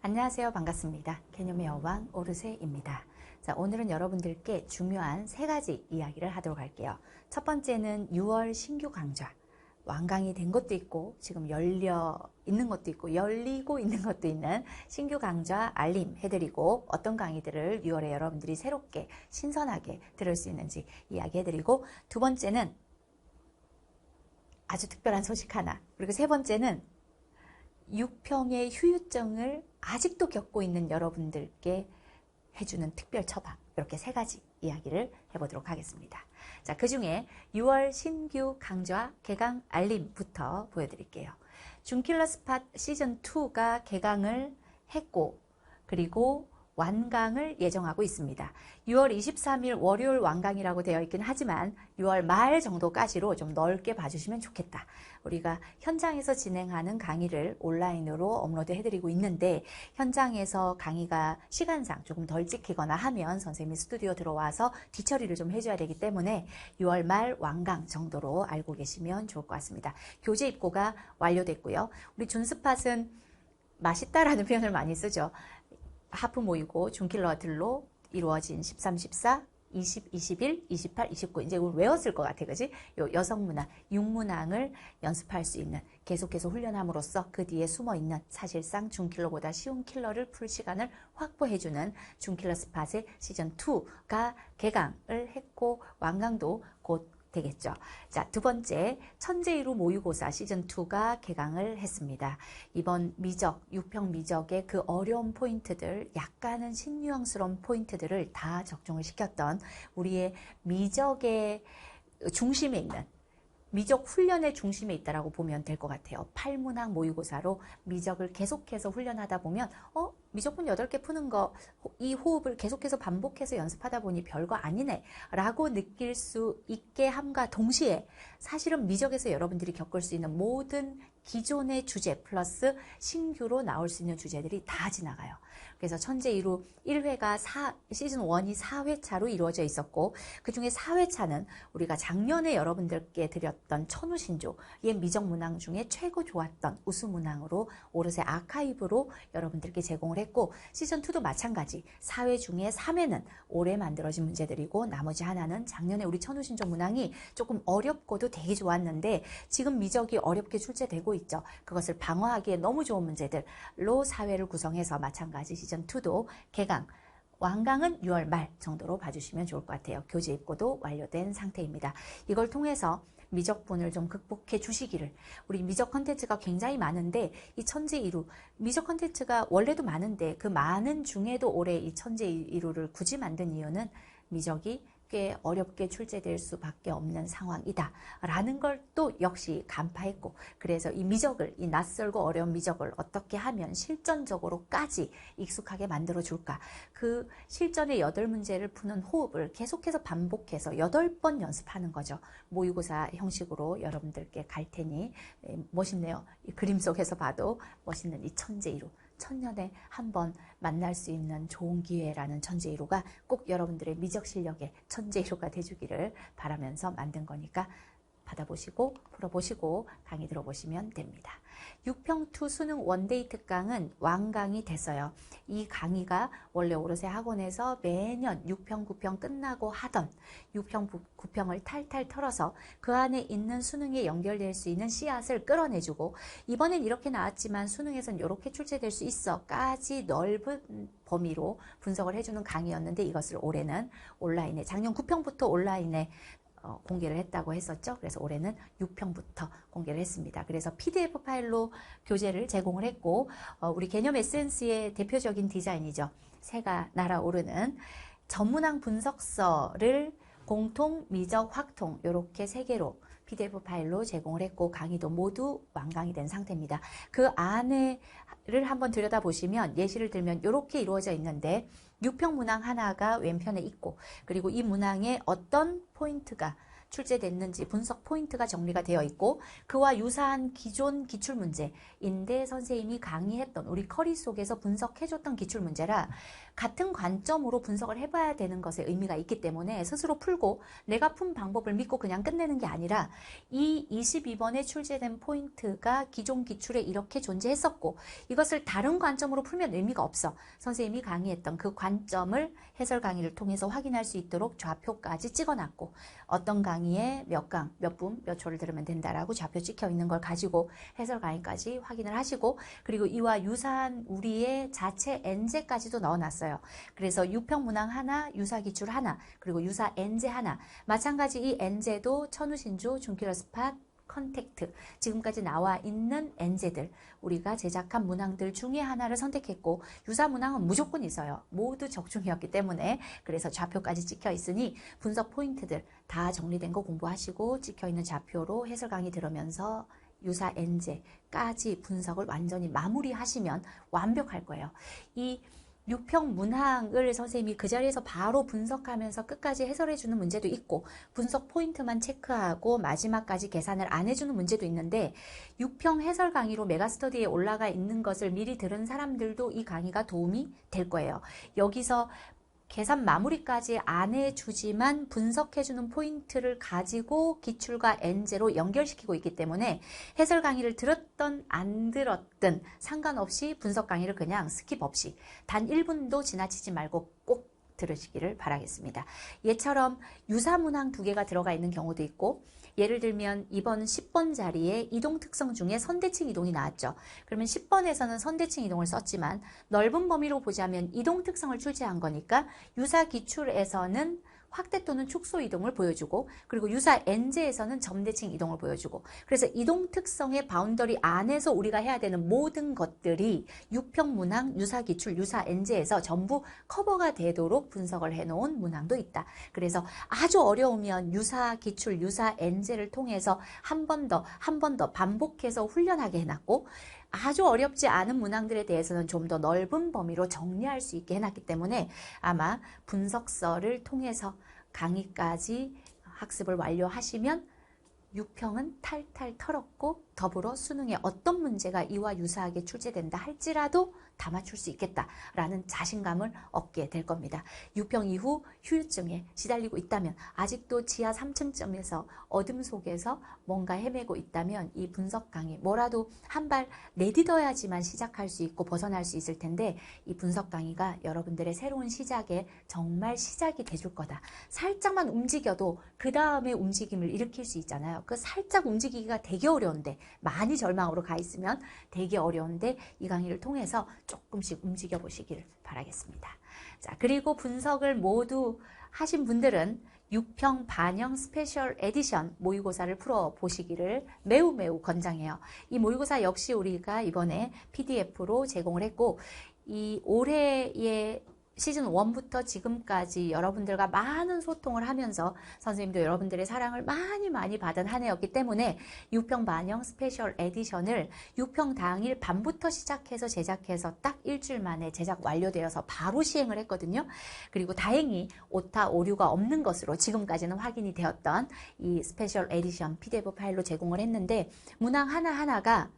안녕하세요. 반갑습니다. 개념의 여왕 오르세입니다. 자, 오늘은 여러분들께 중요한 세 가지 이야기를 하도록 할게요. 첫 번째는 6월 신규 강좌. 완강이 된 것도 있고 지금 열려 있는 것도 있고 열리고 있는 것도 있는 신규 강좌 알림 해드리고 어떤 강의들을 6월에 여러분들이 새롭게 신선하게 들을 수 있는지 이야기해드리고, 두 번째는 아주 특별한 소식 하나, 그리고 세 번째는 6평의 휴유증을 아직도 겪고 있는 여러분들께 해주는 특별 처방, 이렇게 세 가지 이야기를 해보도록 하겠습니다. 자, 그 중에 6월 신규 강좌 개강 알림부터 보여드릴게요. 준킬러 스팟 시즌2가 개강을 했고, 그리고 완강을 예정하고 있습니다. 6월 23일 월요일 완강이라고 되어 있긴 하지만 6월 말 정도까지로 좀 넓게 봐주시면 좋겠다. 우리가 현장에서 진행하는 강의를 온라인으로 업로드 해드리고 있는데, 현장에서 강의가 시간상 조금 덜 찍히거나 하면 선생님이 스튜디오 들어와서 뒤처리를 좀 해줘야 되기 때문에 6월 말 완강 정도로 알고 계시면 좋을 것 같습니다. 교재 입고가 완료됐고요. 우리 준스팟은 맛있다라는 표현을 많이 쓰죠. 하프 모이고 준킬러들로 이루어진 13, 14, 20, 21, 28, 29, 이제 외웠을 것 같아, 그지? 요 여성문항, 육문항을 연습할 수 있는, 계속해서 훈련함으로써 그 뒤에 숨어있는 사실상 준킬러보다 쉬운 킬러를 풀 시간을 확보해주는 준킬러 스팟의 시즌2가 개강을 했고, 완강도 곧 되겠죠. 자, 두 번째, 천재이루 모의고사 시즌2가 개강을 했습니다. 이번 미적, 6평 미적의 그 어려운 포인트들, 약간은 신유형스러운 포인트들을 다 적중을 시켰던 우리의 미적의 중심에 있는, 미적 훈련의 중심에 있다라고 보면 될 것 같아요. 8문항 모의고사로 미적을 계속해서 훈련하다 보면 미적분 8개 푸는 거, 이 호흡을 계속해서 반복해서 연습하다 보니 별거 아니네 라고 느낄 수 있게 함과 동시에, 사실은 미적에서 여러분들이 겪을 수 있는 모든 기존의 주제 플러스 신규로 나올 수 있는 주제들이 다 지나가요. 그래서 천재이루 1회가 시즌 1이 4회차로 이루어져 있었고, 그 중에 4회차는 우리가 작년에 여러분들께 드렸던 천우신조의 미적문항 중에 최고 좋았던 우수문항으로 오르세 아카이브로 여러분들께 제공을 했고, 시즌 2도 마찬가지 4회 중에 3회는 올해 만들어진 문제들이고, 나머지 하나는 작년에 우리 천우신조 문항이 조금 어렵고도 되게 좋았는데 지금 미적이 어렵게 출제되고 있죠. 그것을 방어하기에 너무 좋은 문제들로 4회를 구성해서 마찬가지 시즌2도 개강, 완강은 6월 말 정도로 봐주시면 좋을 것 같아요. 교재 입고도 완료된 상태입니다. 이걸 통해서 미적분을 좀 극복해 주시기를. 우리 미적 컨텐츠가 굉장히 많은데, 이 천재이루 미적 컨텐츠가 원래도 많은데 그 많은 중에도 올해 이 천재이루를 굳이 만든 이유는 미적이 꽤 어렵게 출제될 수밖에 없는 상황이다 라는 걸 또 역시 간파했고, 그래서 이 미적을, 이 낯설고 어려운 미적을 어떻게 하면 실전적으로까지 익숙하게 만들어 줄까, 그 실전의 8문제를 푸는 호흡을 계속해서 반복해서 8번 연습하는 거죠. 모의고사 형식으로 여러분들께 갈 테니, 멋있네요. 이 그림 속에서 봐도 멋있는 이 천재이루, 천년에 한 번 만날 수 있는 좋은 기회라는 천재이루가 꼭 여러분들의 미적 실력의 천재이루가 돼주기를 바라면서 만든 거니까 받아보시고 풀어보시고 강의 들어보시면 됩니다. 6평2 수능 원데이 특강은 완강이 됐어요. 이 강의가 원래 오르세 학원에서 매년 6평, 9평 끝나고 하던 6평, 9평을 탈탈 털어서 그 안에 있는 수능에 연결될 수 있는 씨앗을 끌어내주고, 이번엔 이렇게 나왔지만 수능에선 이렇게 출제될 수 있어까지 넓은 범위로 분석을 해주는 강의였는데, 이것을 올해는 온라인에, 작년 9평부터 온라인에 공개를 했다고 했었죠. 그래서 올해는 6평부터 공개를 했습니다. 그래서 PDF 파일로 교재를 제공을 했고, 우리 개념 에센스의 대표적인 디자인이죠. 새가 날아오르는 전문항 분석서를 공통, 미적, 확통 이렇게 3개로 PDF 파일로 제공을 했고, 강의도 모두 완강이 된 상태입니다. 그 안에를 한번 들여다보시면, 예시를 들면 이렇게 이루어져 있는데, 6평 문항 하나가 왼편에 있고, 그리고 이 문항에 어떤 포인트가 출제됐는지 분석 포인트가 정리가 되어 있고 그와 유사한 기존 기출문제인데 선생님이 강의했던 우리 커리 속에서 분석해줬던 기출문제라 같은 관점으로 분석을 해봐야 되는 것에 의미가 있기 때문에 스스로 풀고 내가 푼 방법을 믿고 그냥 끝내는 게 아니라 이 22번에 출제된 포인트가 기존 기출에 이렇게 존재했었고 이것을 다른 관점으로 풀면 의미가 없어. 선생님이 강의했던 그 관점을 해설 강의를 통해서 확인할 수 있도록 좌표까지 찍어놨고 어떤 강의에 몇 강, 몇 분, 몇 초를 들으면 된다라고 좌표 찍혀 있는 걸 가지고 해설 강의까지 확인을 하시고 그리고 이와 유사한 우리의 자체 엔제까지도 넣어놨어요. 그래서 유평 문항 하나, 유사 기출 하나, 그리고 유사 엔제 하나. 마찬가지 이 엔제도 천우신조, 중키러스팟, 컨택트 지금까지 나와 있는 엔제들 우리가 제작한 문항들 중에 하나를 선택했고 유사 문항은 무조건 있어요. 모두 적중이었기 때문에 그래서 좌표까지 찍혀 있으니 분석 포인트들 다 정리된 거 공부하시고 찍혀 있는 좌표로 해설 강의 들으면서 유사 엔제까지 분석을 완전히 마무리하시면 완벽할 거예요. 이 유평 문항을 선생님이 그 자리에서 바로 분석하면서 끝까지 해설해주는 문제도 있고 분석 포인트만 체크하고 마지막까지 계산을 안 해주는 문제도 있는데 유평 해설 강의로 메가스터디에 올라가 있는 것을 미리 들은 사람들도 이 강의가 도움이 될 거예요. 여기서 계산 마무리까지 안 해주지만 분석해주는 포인트를 가지고 기출과 엔제로 연결시키고 있기 때문에 해설 강의를 들었던 안 들었든 상관없이 분석 강의를 그냥 스킵 없이 단 1분도 지나치지 말고 꼭 들으시기를 바라겠습니다. 얘처럼 유사 문항 2개가 들어가 있는 경우도 있고 예를 들면 이번 10번 자리에 이동 특성 중에 선대칭 이동이 나왔죠. 그러면 10번에서는 선대칭 이동을 썼지만 넓은 범위로 보자면 이동 특성을 출제한 거니까 유사 기출에서는 확대 또는 축소 이동을 보여주고 그리고 유사 엔제에서는 점대칭 이동을 보여주고 그래서 이동 특성의 바운더리 안에서 우리가 해야 되는 모든 것들이 유평 문항, 유사 기출, 유사 엔제에서 전부 커버가 되도록 분석을 해놓은 문항도 있다. 그래서 아주 어려우면 유사 기출, 유사 엔제를 통해서 한 번 더 반복해서 훈련하게 해놨고 아주 어렵지 않은 문항들에 대해서는 좀 더 넓은 범위로 정리할 수 있게 해놨기 때문에 아마 분석서를 통해서 강의까지 학습을 완료하시면 유평은 탈탈 털었고 더불어 수능에 어떤 문제가 이와 유사하게 출제된다 할지라도 다 맞출 수 있겠다라는 자신감을 얻게 될 겁니다. 유평 이후 휴유증에 시달리고 있다면 아직도 지하 3층쯤에서 어둠 속에서 뭔가 헤매고 있다면 이 분석 강의 뭐라도 한 발 내딛어야지만 시작할 수 있고 벗어날 수 있을 텐데 이 분석 강의가 여러분들의 새로운 시작에 정말 시작이 돼줄 거다. 살짝만 움직여도 그 다음에 움직임을 일으킬 수 있잖아요. 그 살짝 움직이기가 되게 어려운데 많이 절망으로 가 있으면 되게 어려운데 이 강의를 통해서 조금씩 움직여 보시길 바라겠습니다. 자, 그리고 분석을 모두 하신 분들은 유평 반영 스페셜 에디션 모의고사를 풀어보시기를 매우 권장해요. 이 모의고사 역시 우리가 이번에 PDF로 제공을 했고 이 올해의 시즌 1부터 지금까지 여러분들과 많은 소통을 하면서 선생님도 여러분들의 사랑을 많이 받은 한 해였기 때문에 유평 반영 스페셜 에디션을 유평 당일 밤부터 시작해서 제작해서 딱 일주일 만에 제작 완료되어서 바로 시행을 했거든요. 그리고 다행히 오타 오류가 없는 것으로 지금까지는 확인이 되었던 이 스페셜 에디션 PDF 파일로 제공을 했는데 문항 하나하나가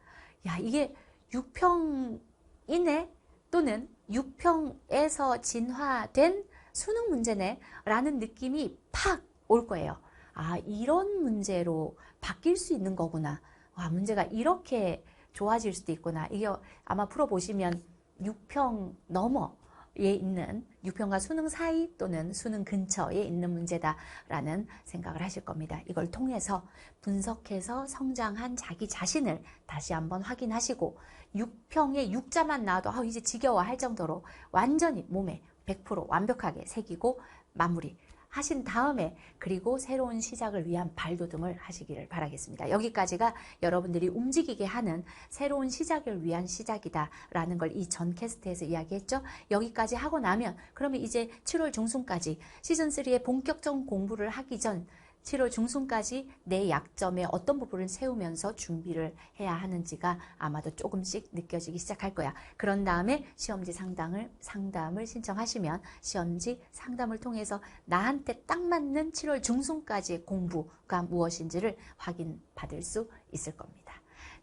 야 이게 유평이네 또는 유평에서 진화된 수능 문제네 라는 느낌이 팍 올 거예요. 아 이런 문제로 바뀔 수 있는 거구나. 와 문제가 이렇게 좋아질 수도 있구나. 이게 아마 풀어보시면 유평 너머에 있는 유평과 수능 사이 또는 수능 근처에 있는 문제다라는 생각을 하실 겁니다. 이걸 통해서 분석해서 성장한 자기 자신을 다시 한번 확인하시고 유평에 육자만 나와도 이제 지겨워 할 정도로 완전히 몸에 100% 완벽하게 새기고 마무리 하신 다음에 그리고 새로운 시작을 위한 발돋움을 하시기를 바라겠습니다. 여기까지가 여러분들이 움직이게 하는 새로운 시작을 위한 시작이다 라는 걸 이 전 캐스트에서 이야기했죠. 여기까지 하고 나면 그러면 이제 7월 중순까지 시즌3의 본격적 공부를 하기 전 7월 중순까지 내 약점의 어떤 부분을 세우면서 준비를 해야 하는지가 아마도 조금씩 느껴지기 시작할 거야. 그런 다음에 시험지 상담을 신청하시면 시험지 상담을 통해서 나한테 딱 맞는 7월 중순까지의 공부가 무엇인지를 확인받을 수 있을 겁니다.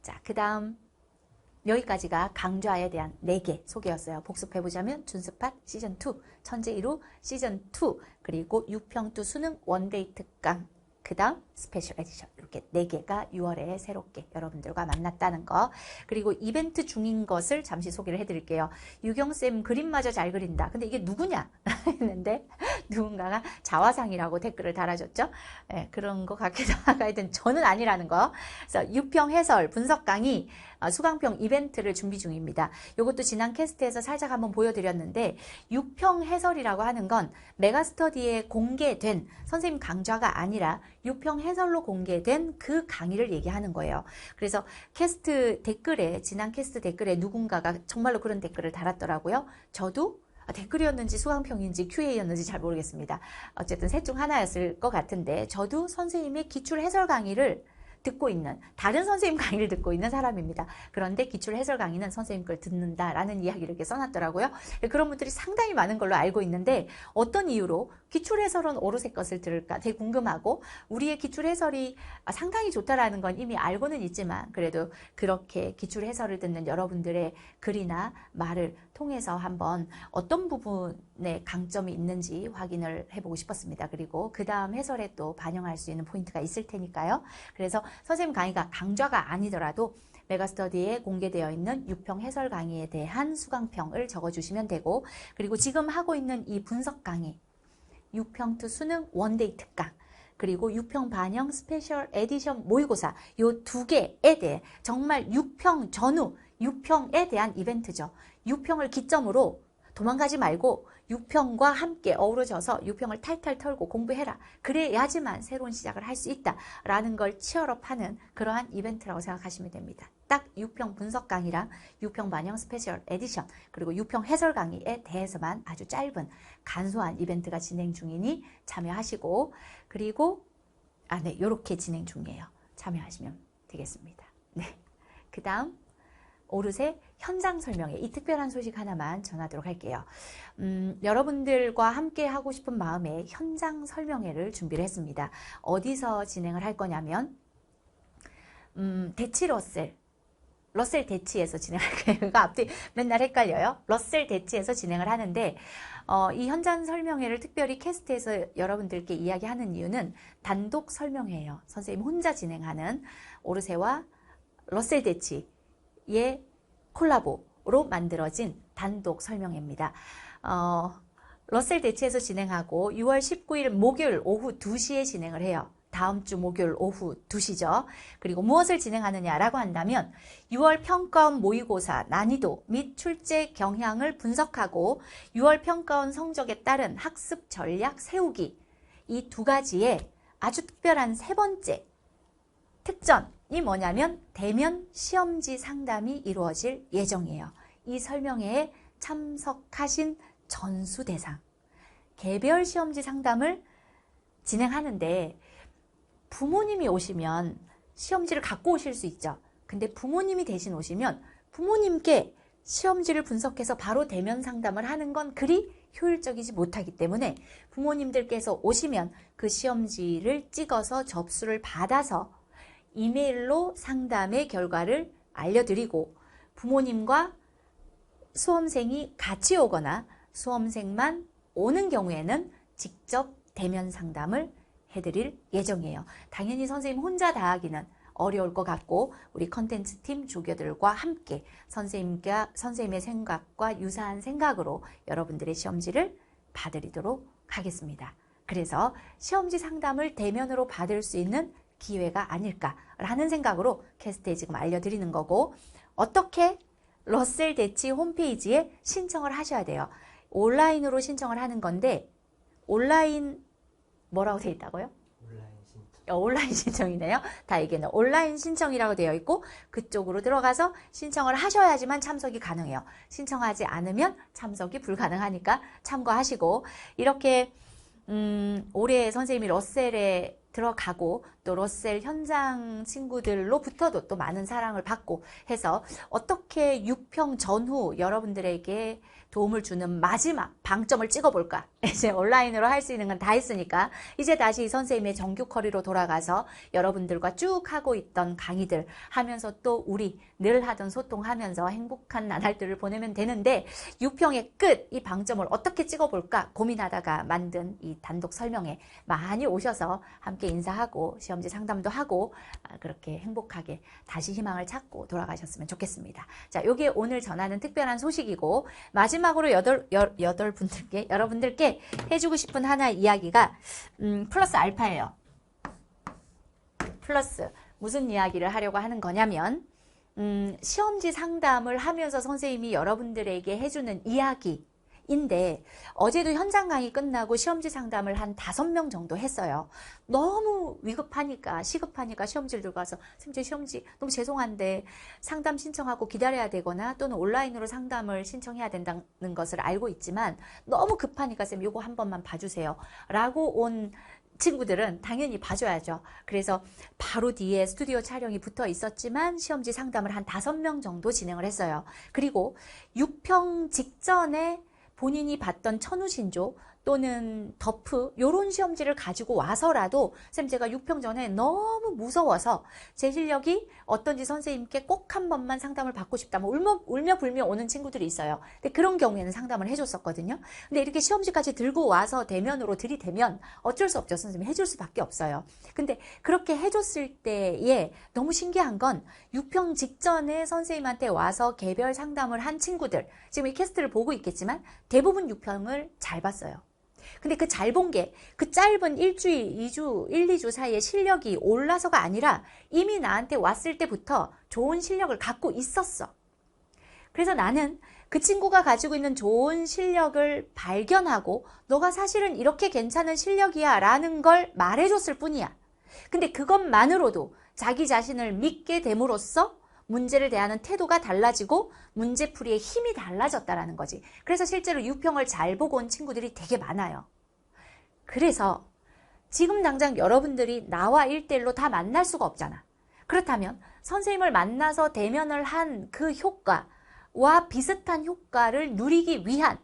자, 그 다음 여기까지가 강좌에 대한 4개 소개였어요. 복습해보자면 준스팟 시즌2, 천재 1호 시즌2, 그리고 유평투 수능 원데이 특강, 그 다음 스페셜 에디션, 이렇게 4개가 6월에 새롭게 여러분들과 만났다는 거. 그리고 이벤트 중인 것을 잠시 소개를 해드릴게요. 유경쌤 그림마저 잘 그린다. 근데 이게 누구냐? 했는데 누군가가 자화상이라고 댓글을 달아줬죠. 네, 그런 거 같기도 하고 하여튼 저는 아니라는 거. 그래서 유평 해설 분석 강의 수강평 이벤트를 준비 중입니다. 이것도 지난 캐스트에서 살짝 한번 보여드렸는데 유평 해설이라고 하는 건 메가스터디에 공개된 선생님 강좌가 아니라 유평 해설로 공개된 그 강의를 얘기하는 거예요. 그래서 캐스트 댓글에 지난 캐스트 댓글에 누군가가 정말로 그런 댓글을 달았더라고요. 저도 댓글이었는지 수강평인지 QA였는지 잘 모르겠습니다. 어쨌든 셋 중 하나였을 것 같은데 저도 선생님의 기출 해설 강의를 듣고 있는, 다른 선생님 강의를 듣고 있는 사람입니다. 그런데 기출 해설 강의는 선생님 걸 듣는다라는 이야기를 이렇게 써놨더라고요. 그런 분들이 상당히 많은 걸로 알고 있는데 어떤 이유로 기출 해설은 오롯의 것을 들을까 되게 궁금하고, 우리의 기출 해설이 상당히 좋다라는 건 이미 알고는 있지만 그래도 그렇게 기출 해설을 듣는 여러분들의 글이나 말을 통해서 한번 어떤 부분에 강점이 있는지 확인을 해보고 싶었습니다. 그리고 그 다음 해설에 또 반영할 수 있는 포인트가 있을 테니까요. 그래서 선생님 강의가 강좌가 아니더라도 메가스터디에 공개되어 있는 유평 해설 강의에 대한 수강평을 적어주시면 되고, 그리고 지금 하고 있는 이 분석 강의, 유평투 수능 원데이 특강, 그리고 유평 반영 스페셜 에디션 모의고사, 요 2개에 대해 정말 유평 전후, 유평에 대한 이벤트죠. 유평을 기점으로 도망가지 말고 유평과 함께 어우러져서 유평을 탈탈 털고 공부해라. 그래야지만 새로운 시작을 할 수 있다라는 걸 치열업하는 그러한 이벤트라고 생각하시면 됩니다. 딱 유평 분석 강의랑 유평 반영 스페셜 에디션, 그리고 유평 해설 강의에 대해서만 아주 짧은 간소한 이벤트가 진행 중이니 참여하시고, 그리고 네, 요렇게 진행 중이에요. 참여하시면 되겠습니다. 네, 그 다음 오르세 현장 설명회, 이 특별한 소식 하나만 전하도록 할게요. 여러분들과 함께 하고 싶은 마음에 현장 설명회를 준비를 했습니다. 어디서 진행을 할 거냐면 대치 러셀 대치에서 진행할 거예요. 이거 앞뒤 맨날 헷갈려요. 러셀 대치에서 진행을 하는데 이 현장 설명회를 특별히 캐스트에서 여러분들께 이야기하는 이유는 단독 설명회예요. 선생님 혼자 진행하는 오르세와 러셀 대치의 콜라보로 만들어진 단독 설명회입니다. 러셀 대치에서 진행하고 6월 19일 목요일 오후 2시에 진행을 해요. 다음 주 목요일 오후 2시죠. 그리고 무엇을 진행하느냐라고 한다면 6월 평가원 모의고사 난이도 및 출제 경향을 분석하고 6월 평가원 성적에 따른 학습 전략 세우기, 이 2가지의 아주 특별한 3번째 특전이 뭐냐면 대면 시험지 상담이 이루어질 예정이에요. 이 설명회에 참석하신 전수 대상 개별 시험지 상담을 진행하는데, 부모님이 오시면 시험지를 갖고 오실 수 있죠. 근데 부모님이 대신 오시면 부모님께 시험지를 분석해서 바로 대면 상담을 하는 건 그리 효율적이지 못하기 때문에 부모님들께서 오시면 그 시험지를 찍어서 접수를 받아서 이메일로 상담의 결과를 알려드리고, 부모님과 수험생이 같이 오거나 수험생만 오는 경우에는 직접 대면 상담을 해드릴 예정이에요. 당연히 선생님 혼자 다 하기는 어려울 것 같고 우리 컨텐츠 팀 조교들과 함께 선생님의 생각과 유사한 생각으로 여러분들의 시험지를 봐드리도록 하겠습니다. 그래서 시험지 상담을 대면으로 받을 수 있는 기회가 아닐까라는 생각으로 캐스트에 지금 알려드리는 거고, 어떻게 러셀 대치 홈페이지에 신청을 하셔야 돼요. 온라인으로 신청을 하는 건데, 온라인 뭐라고 되어 있다고요? 온라인 신청이네요. 다 얘기했네요. 온라인 신청이라고 되어 있고 그쪽으로 들어가서 신청을 하셔야지만 참석이 가능해요. 신청하지 않으면 참석이 불가능하니까 참고하시고, 이렇게 올해 선생님이 러셀에 들어가고 또 러셀 현장 친구들로부터도 또 많은 사랑을 받고 해서 어떻게 6평 전후 여러분들에게 도움을 주는 마지막 방점을 찍어볼까? 이제 온라인으로 할 수 있는 건 다 했으니까 이제 다시 선생님의 정규 커리로 돌아가서 여러분들과 쭉 하고 있던 강의들 하면서 또 우리 늘 하던 소통하면서 행복한 나날들을 보내면 되는데 6평의 끝, 이 방점을 어떻게 찍어볼까 고민하다가 만든 이 단독 설명회 많이 오셔서 함께 인사하고 시험지 상담도 하고 그렇게 행복하게 다시 희망을 찾고 돌아가셨으면 좋겠습니다. 자, 요게 오늘 전하는 특별한 소식이고 마지막으로 여러분들께 해주고 싶은 하나의 이야기가 플러스 알파예요. 플러스 무슨 이야기를 하려고 하는 거냐면 시험지 상담을 하면서 선생님이 여러분들에게 해주는 이야기인데 어제도 현장 강의 끝나고 시험지 상담을 한 5명 정도 했어요. 너무 위급하니까 시급하니까 시험지를 들고 와서 선생님 제 시험지 너무 죄송한데 상담 신청하고 기다려야 되거나 또는 온라인으로 상담을 신청해야 된다는 것을 알고 있지만 너무 급하니까 선생님 이거 한 번만 봐주세요 라고 온 친구들은 당연히 봐줘야죠. 그래서 바로 뒤에 스튜디오 촬영이 붙어 있었지만 시험지 상담을 한 5명 정도 진행을 했어요. 그리고 6평 직전에 본인이 봤던 천우신조 또는 덕프 이런 시험지를 가지고 와서라도 쌤 제가 6평 전에 너무 무서워서 제 실력이 어떤지 선생님께 꼭 한 번만 상담을 받고 싶다. 뭐 울며 불며 오는 친구들이 있어요. 근데 그런 경우에는 상담을 해줬었거든요. 근데 이렇게 시험지까지 들고 와서 대면으로 들이대면 어쩔 수 없죠. 선생님이 해줄 수밖에 없어요. 근데 그렇게 해줬을 때에 너무 신기한 건 6평 직전에 선생님한테 와서 개별 상담을 한 친구들 지금 이 캐스트를 보고 있겠지만 대부분 6평을 잘 봤어요. 근데 그 잘 본 게 그 짧은 일주일, 2주, 1, 2주 사이에 실력이 올라서가 아니라 이미 나한테 왔을 때부터 좋은 실력을 갖고 있었어. 그래서 나는 그 친구가 가지고 있는 좋은 실력을 발견하고 너가 사실은 이렇게 괜찮은 실력이야 라는 걸 말해줬을 뿐이야. 근데 그것만으로도 자기 자신을 믿게 됨으로써 문제를 대하는 태도가 달라지고 문제풀이의 힘이 달라졌다라는 거지. 그래서 실제로 6평을 잘 보고 온 친구들이 되게 많아요. 그래서 지금 당장 여러분들이 나와 1대1로 다 만날 수가 없잖아. 그렇다면 선생님을 만나서 대면을 한 그 효과와 비슷한 효과를 누리기 위한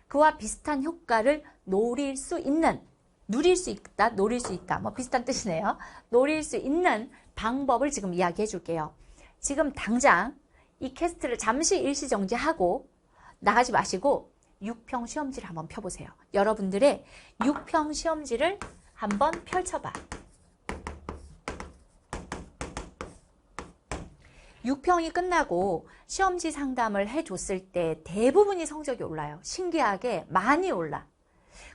그와 비슷한 효과를 노릴 수 있는 누릴 수 있다, 노릴 수 있다 뭐 비슷한 뜻이네요. 노릴 수 있는 방법을 지금 이야기해 줄게요. 지금 당장 이 캐스트를 잠시 일시정지하고 나가지 마시고 6평 시험지를 한번 펴보세요. 여러분들의 6평 시험지를 한번 펼쳐봐. 6평이 끝나고 시험지 상담을 해줬을 때 대부분이 성적이 올라요. 신기하게 많이 올라.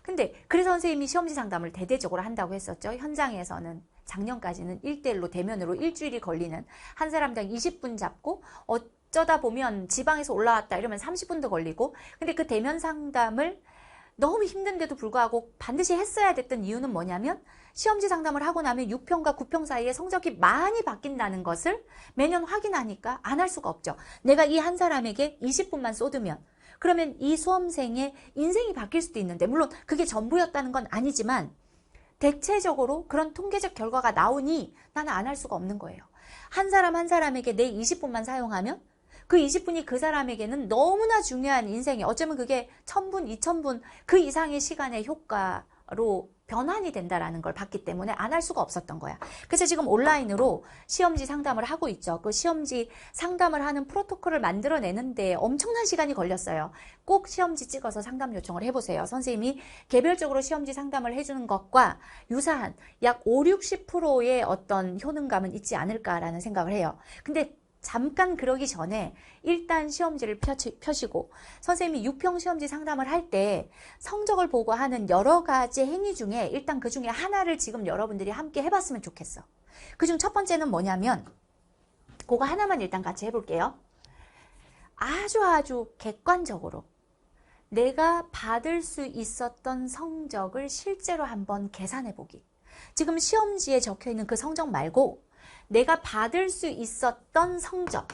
근데 그래서 선생님이 시험지 상담을 대대적으로 한다고 했었죠. 현장에서는 작년까지는 1대1로 대면으로 일주일이 걸리는 한 사람당 20분 잡고 어쩌다 보면 지방에서 올라왔다 이러면 30분도 걸리고 근데 그 대면 상담을 너무 힘든데도 불구하고 반드시 했어야 됐던 이유는 뭐냐면 시험지 상담을 하고 나면 6평과 9평 사이에 성적이 많이 바뀐다는 것을 매년 확인하니까 안 할 수가 없죠. 내가 이 한 사람에게 20분만 쏟으면 그러면 이 수험생의 인생이 바뀔 수도 있는데 물론 그게 전부였다는 건 아니지만 대체적으로 그런 통계적 결과가 나오니 나는 안 할 수가 없는 거예요. 한 사람 한 사람에게 내 20분만 사용하면 그 20분이 그 사람에게는 너무나 중요한 인생이 어쩌면 그게 1000분, 2000분 그 이상의 시간의 효과로 변환이 된다라는 걸 봤기 때문에 안 할 수가 없었던 거야. 그래서 지금 온라인으로 시험지 상담을 하고 있죠. 그 시험지 상담을 하는 프로토콜을 만들어내는데 엄청난 시간이 걸렸어요. 꼭 시험지 찍어서 상담 요청을 해보세요. 선생님이 개별적으로 시험지 상담을 해주는 것과 유사한 약 5, 60%의 어떤 효능감은 있지 않을까라는 생각을 해요. 근데 잠깐 그러기 전에 일단 시험지를 펴시고 선생님이 6평 시험지 상담을 할 때 성적을 보고 하는 여러 가지 행위 중에 일단 그 중에 하나를 지금 여러분들이 함께 해봤으면 좋겠어. 그중 첫 번째는 뭐냐면 그거 하나만 일단 같이 해볼게요. 아주 객관적으로 내가 받을 수 있었던 성적을 실제로 한번 계산해보기. 지금 시험지에 적혀있는 그 성적 말고 내가 받을 수 있었던 성적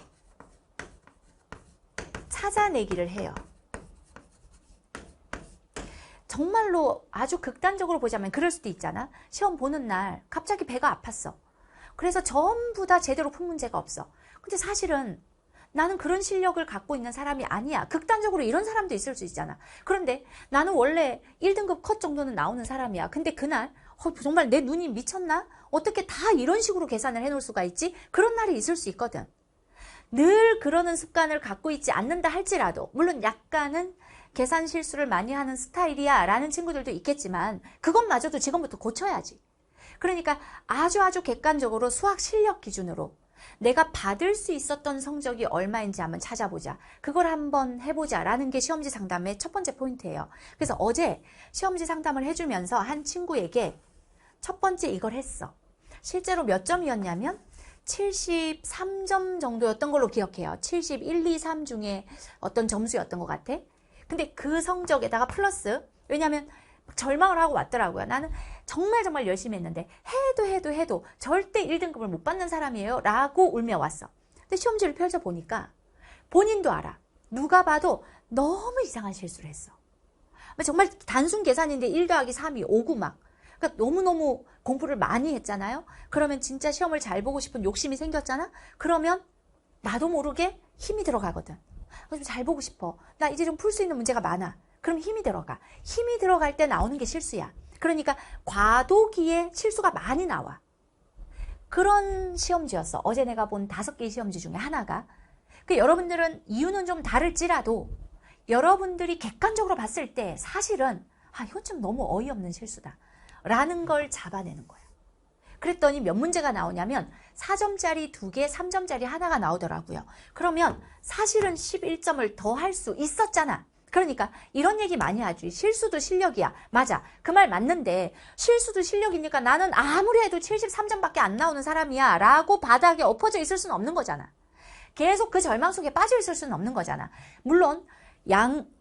찾아내기를 해요. 정말로 아주 극단적으로 보자면 그럴 수도 있잖아. 시험 보는 날 갑자기 배가 아팠어. 그래서 전부 다 제대로 푼 문제가 없어. 근데 사실은 나는 그런 실력을 갖고 있는 사람이 아니야. 극단적으로 이런 사람도 있을 수 있잖아. 그런데 나는 원래 1등급 컷 정도는 나오는 사람이야. 근데 그날 정말 내 눈이 미쳤나? 어떻게 다 이런 식으로 계산을 해놓을 수가 있지? 그런 날이 있을 수 있거든. 늘 그러는 습관을 갖고 있지 않는다 할지라도, 물론 약간은 계산 실수를 많이 하는 스타일이야 라는 친구들도 있겠지만 그것마저도 지금부터 고쳐야지. 그러니까 아주 객관적으로 수학 실력 기준으로 내가 받을 수 있었던 성적이 얼마인지 한번 찾아보자. 그걸 한번 해보자 라는 게 시험지 상담의 첫 번째 포인트예요. 그래서 어제 시험지 상담을 해주면서 한 친구에게 첫 번째 이걸 했어. 실제로 몇 점이었냐면 73점 정도였던 걸로 기억해요. 71, 2, 3 중에 어떤 점수였던 것 같아. 근데 그 성적에다가 플러스, 왜냐면 절망을 하고 왔더라고요. 나는 정말 열심히 했는데 해도 절대 1등급을 못 받는 사람이에요 라고 울며 왔어. 근데 시험지를 펼쳐보니까 본인도 알아. 누가 봐도 너무 이상한 실수를 했어. 정말 단순 계산인데 1 더하기 3이 5고 막. 그러니까 너무너무 공부를 많이 했잖아요. 그러면 진짜 시험을 잘 보고 싶은 욕심이 생겼잖아. 그러면 나도 모르게 힘이 들어가거든. 좀 잘 보고 싶어. 나 이제 좀 풀 수 있는 문제가 많아. 그럼 힘이 들어가. 힘이 들어갈 때 나오는 게 실수야. 그러니까 과도기에 실수가 많이 나와. 그런 시험지였어. 어제 내가 본 5개의 시험지 중에 하나가. 여러분들은 이유는 좀 다를지라도 여러분들이 객관적으로 봤을 때 사실은 이건 좀 너무 어이없는 실수다 라는 걸 잡아내는 거야. 그랬더니 몇 문제가 나오냐면 4점짜리 2개, 3점짜리 하나가 나오더라고요. 그러면 사실은 11점을 더 할 수 있었잖아. 그러니까 이런 얘기 많이 하지. 실수도 실력이야. 맞아. 그 말 맞는데 실수도 실력이니까 나는 아무리 해도 73점밖에 안 나오는 사람이야 라고 바닥에 엎어져 있을 수는 없는 거잖아. 계속 그 절망 속에 빠져 있을 수는 없는 거잖아. 물론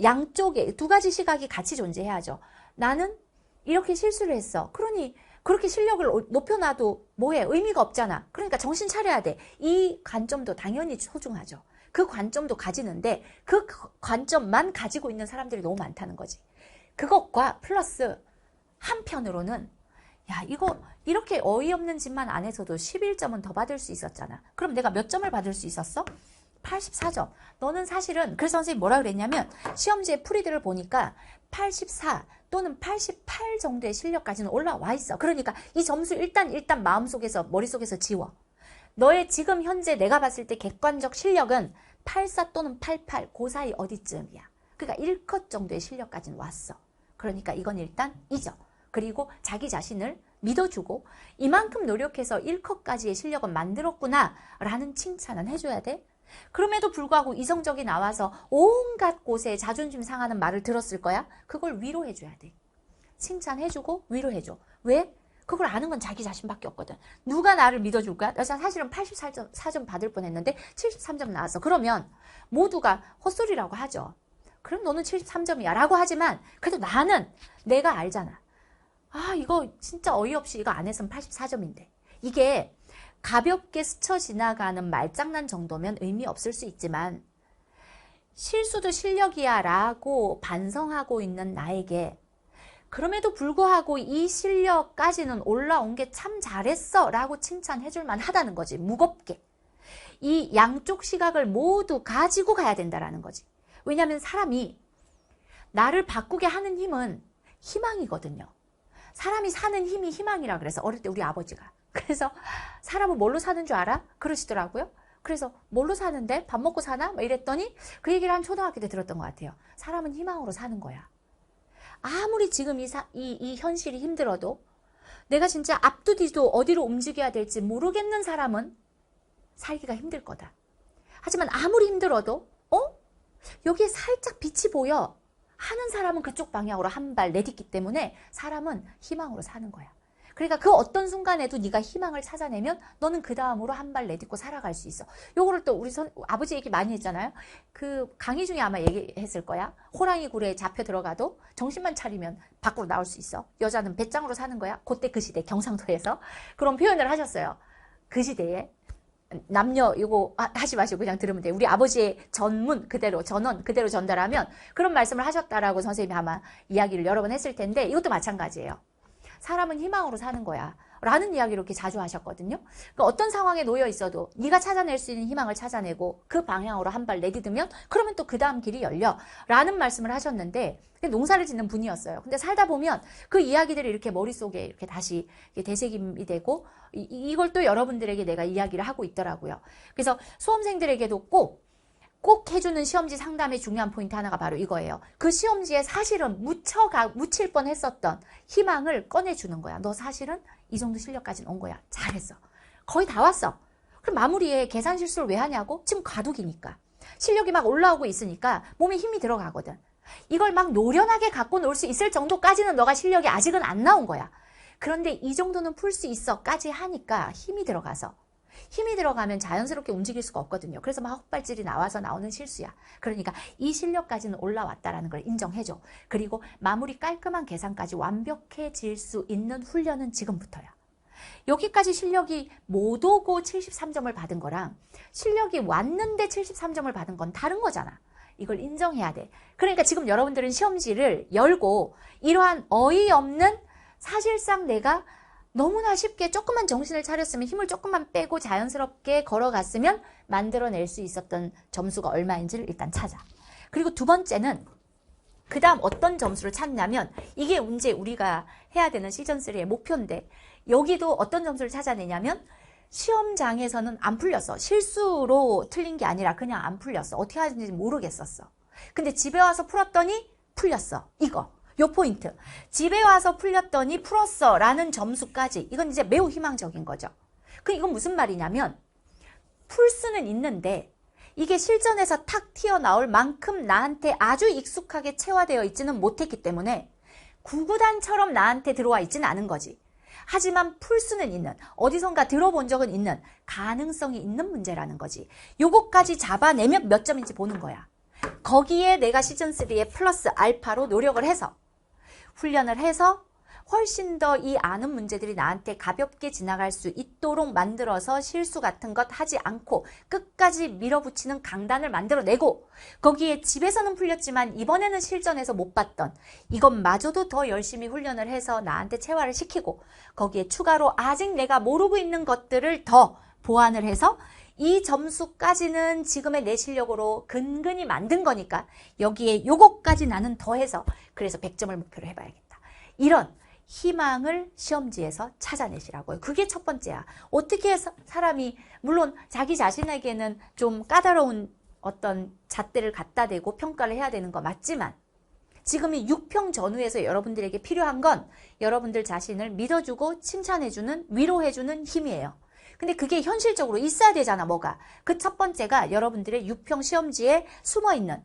양쪽에 두 가지 시각이 같이 존재해야죠. 나는 이렇게 실수를 했어. 그러니 그렇게 실력을 높여놔도 뭐해? 의미가 없잖아. 그러니까 정신 차려야 돼. 이 관점도 당연히 소중하죠. 그 관점도 가지는데 그 관점만 가지고 있는 사람들이 너무 많다는 거지. 그것과 플러스 한편으로는 야, 이거 이렇게 어이없는 짓만 안 해서도 11점은 더 받을 수 있었잖아. 그럼 내가 몇 점을 받을 수 있었어? 84점. 너는 사실은, 그래서 선생님이 뭐라 그랬냐면 시험지의 풀이들을 보니까 84 또는 88 정도의 실력까지는 올라와 있어. 그러니까 이 점수 일단 마음속에서, 머릿속에서 지워. 너의 지금 현재 내가 봤을 때 객관적 실력은 84 또는 88, 그 사이 어디쯤이야. 그러니까 1컷 정도의 실력까지는 왔어. 그러니까 이건 일단 잊어. 그리고 자기 자신을 믿어주고 이만큼 노력해서 1컷까지의 실력은 만들었구나 라는 칭찬은 해줘야 돼. 그럼에도 불구하고 이 성적이 나와서 온갖 곳에 자존심 상하는 말을 들었을 거야. 그걸 위로해줘야 돼. 칭찬해주고 위로해줘. 왜? 그걸 아는 건 자기 자신밖에 없거든. 누가 나를 믿어줄 거야? 사실은 84점 받을 뻔했는데 73점 나왔어. 그러면 모두가 헛소리라고 하죠. 그럼 너는 73점이야 라고 하지만 그래도 나는 내가 알잖아. 이거 진짜 어이없이 이거 안 했으면 84점인데. 이게 가볍게 스쳐 지나가는 말장난 정도면 의미 없을 수 있지만 실수도 실력이야 라고 반성하고 있는 나에게 그럼에도 불구하고 이 실력까지는 올라온 게 참 잘했어 라고 칭찬해줄 만하다는 거지. 무겁게. 이 양쪽 시각을 모두 가지고 가야 된다라는 거지. 왜냐하면 사람이 나를 바꾸게 하는 힘은 희망이거든요. 사람이 사는 힘이 희망이라 그래서 어릴 때 우리 아버지가. 그래서 사람은 뭘로 사는 줄 알아? 그러시더라고요. 그래서 뭘로 사는데? 밥 먹고 사나? 이랬더니 그 얘기를 한 초등학교 때 들었던 것 같아요. 사람은 희망으로 사는 거야. 아무리 지금 이 현실이 힘들어도 내가 진짜 앞도 뒤도 어디로 움직여야 될지 모르겠는 사람은 살기가 힘들 거다. 하지만 아무리 힘들어도 여기에 살짝 빛이 보여 하는 사람은 그쪽 방향으로 한 발 내딛기 때문에 사람은 희망으로 사는 거야. 그러니까 그 어떤 순간에도 네가 희망을 찾아내면 너는 그 다음으로 한 발 내딛고 살아갈 수 있어. 요거를 또 우리 아버지 얘기 많이 했잖아요. 그 강의 중에 아마 얘기했을 거야. 호랑이 굴에 잡혀 들어가도 정신만 차리면 밖으로 나올 수 있어. 여자는 배짱으로 사는 거야. 그때 그 시대 경상도에서 그런 표현을 하셨어요. 그 시대에. 남녀 이거 하지 마시고 그냥 들으면 돼요. 우리 아버지의 전문 그대로 전원 그대로 전달하면 그런 말씀을 하셨다라고 선생님이 아마 이야기를 여러 번 했을 텐데 이것도 마찬가지예요. 사람은 희망으로 사는 거야 라는 이야기를 이렇게 자주 하셨거든요. 그러니까 어떤 상황에 놓여 있어도 네가 찾아낼 수 있는 희망을 찾아내고 그 방향으로 한 발 내디디면 그러면 또 그 다음 길이 열려 라는 말씀을 하셨는데 농사를 짓는 분이었어요. 근데 살다 보면 그 이야기들이 이렇게 머릿속에 이렇게 다시 되새김이 되고 이걸 또 여러분들에게 내가 이야기를 하고 있더라고요. 그래서 수험생들에게도 꼭 해주는 시험지 상담의 중요한 포인트 하나가 바로 이거예요. 그 시험지에 사실은 묻힐 뻔했었던 희망을 꺼내주는 거야. 너 사실은 이 정도 실력까지는 온 거야. 잘했어. 거의 다 왔어. 그럼 마무리에 계산 실수를 왜 하냐고? 지금 과도기니까. 실력이 막 올라오고 있으니까 몸에 힘이 들어가거든. 이걸 막 노련하게 갖고 놀 수 있을 정도까지는 너가 실력이 아직은 안 나온 거야. 그런데 이 정도는 풀 수 있어까지 하니까 힘이 들어가서 힘이 들어가면 자연스럽게 움직일 수가 없거든요. 그래서 막 헛발질이 나와서 나오는 실수야. 그러니까 이 실력까지는 올라왔다라는 걸 인정해줘. 그리고 마무리 깔끔한 계산까지 완벽해질 수 있는 훈련은 지금부터야. 여기까지 실력이 못 오고 73점을 받은 거랑 실력이 왔는데 73점을 받은 건 다른 거잖아. 이걸 인정해야 돼. 그러니까 지금 여러분들은 시험지를 열고 이러한 어이없는 사실상 내가 너무나 쉽게 조금만 정신을 차렸으면 힘을 조금만 빼고 자연스럽게 걸어갔으면 만들어낼 수 있었던 점수가 얼마인지를 일단 찾아. 그리고 두 번째는 그 다음 어떤 점수를 찾냐면 이게 이제 우리가 해야 되는 시즌3의 목표인데 여기도 어떤 점수를 찾아내냐면 시험장에서는 안 풀렸어. 실수로 틀린 게 아니라 그냥 안 풀렸어. 어떻게 하는지 모르겠었어. 근데 집에 와서 풀었더니 풀렸어. 요 포인트. 집에 와서 풀렸더니 풀었어 라는 점수까지 이건 이제 매우 희망적인 거죠. 이건 무슨 말이냐면 풀 수는 있는데 이게 실전에서 탁 튀어나올 만큼 나한테 아주 익숙하게 체화되어 있지는 못했기 때문에 구구단처럼 나한테 들어와 있지는 않은 거지. 하지만 풀 수는 있는, 어디선가 들어본 적은 있는, 가능성이 있는 문제라는 거지. 요거까지 잡아내면 몇 점인지 보는 거야. 거기에 내가 시즌3에 플러스 알파로 노력을 해서 훈련을 해서 훨씬 더 이 아는 문제들이 나한테 가볍게 지나갈 수 있도록 만들어서 실수 같은 것 하지 않고 끝까지 밀어붙이는 강단을 만들어내고 거기에 집에서는 풀렸지만 이번에는 실전에서 못 봤던 이것마저도 더 열심히 훈련을 해서 나한테 체화를 시키고 거기에 추가로 아직 내가 모르고 있는 것들을 더 보완을 해서 이 점수까지는 지금의 내 실력으로 근근히 만든 거니까 여기에 요거까지 나는 더해서 그래서 100점을 목표로 해봐야겠다. 이런 희망을 시험지에서 찾아내시라고요. 그게 첫 번째야. 어떻게 해서 사람이 물론 자기 자신에게는 좀 까다로운 어떤 잣대를 갖다 대고 평가를 해야 되는 거 맞지만 지금 이 6평 전후에서 여러분들에게 필요한 건 여러분들 자신을 믿어주고 칭찬해주는 위로해주는 힘이에요. 근데 그게 현실적으로 있어야 되잖아, 뭐가. 그 첫 번째가 여러분들의 6평 시험지에 숨어있는,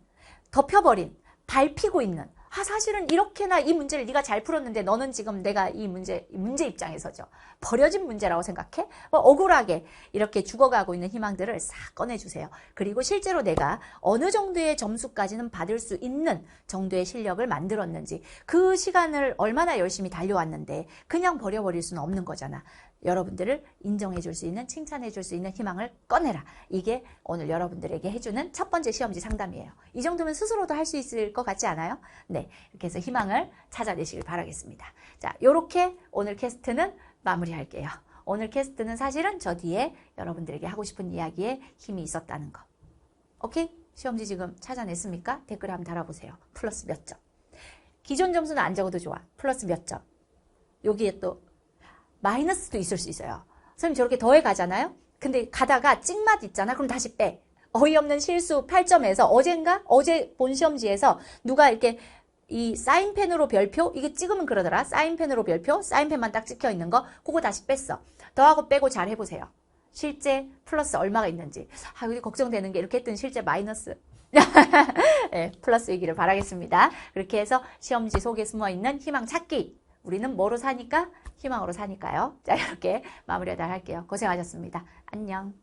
덮여버린, 밟히고 있는 사실은 이렇게나 이 문제를 네가 잘 풀었는데 너는 지금 내가 이 문제 입장에서죠. 버려진 문제라고 생각해? 억울하게 이렇게 죽어가고 있는 희망들을 싹 꺼내주세요. 그리고 실제로 내가 어느 정도의 점수까지는 받을 수 있는 정도의 실력을 만들었는지 그 시간을 얼마나 열심히 달려왔는데 그냥 버려버릴 수는 없는 거잖아. 여러분들을 인정해 줄 수 있는, 칭찬해 줄 수 있는 희망을 꺼내라. 이게 오늘 여러분들에게 해주는 첫 번째 시험지 상담이에요. 이 정도면 스스로도 할 수 있을 것 같지 않아요? 네, 이렇게 해서 희망을 찾아내시길 바라겠습니다. 자, 요렇게 오늘 캐스트는 마무리할게요. 오늘 캐스트는 사실은 저 뒤에 여러분들에게 하고 싶은 이야기에 힘이 있었다는 거. 오케이? 시험지 지금 찾아냈습니까? 댓글에 한번 달아보세요. 플러스 몇 점. 기존 점수는 안 적어도 좋아. 플러스 몇 점. 여기에 또 마이너스도 있을 수 있어요. 선생님 저렇게 더해 가잖아요? 근데 가다가 찍맛 있잖아? 그럼 다시 빼. 어이없는 실수 8점에서 어제 본 시험지에서 누가 이렇게 이 사인펜으로 별표? 이게 찍으면 그러더라. 사인펜으로 별표? 사인펜만 딱 찍혀 있는 거? 그거 다시 뺐어. 더하고 빼고 잘 해보세요. 실제 플러스 얼마가 있는지. 여기 걱정되는 게 이렇게 했더니 실제 마이너스. 네, 플러스이기를 바라겠습니다. 그렇게 해서 시험지 속에 숨어있는 희망 찾기. 우리는 뭐로 사니까? 희망으로 사니까요. 자, 이렇게 마무리하도록 할게요. 고생하셨습니다. 안녕.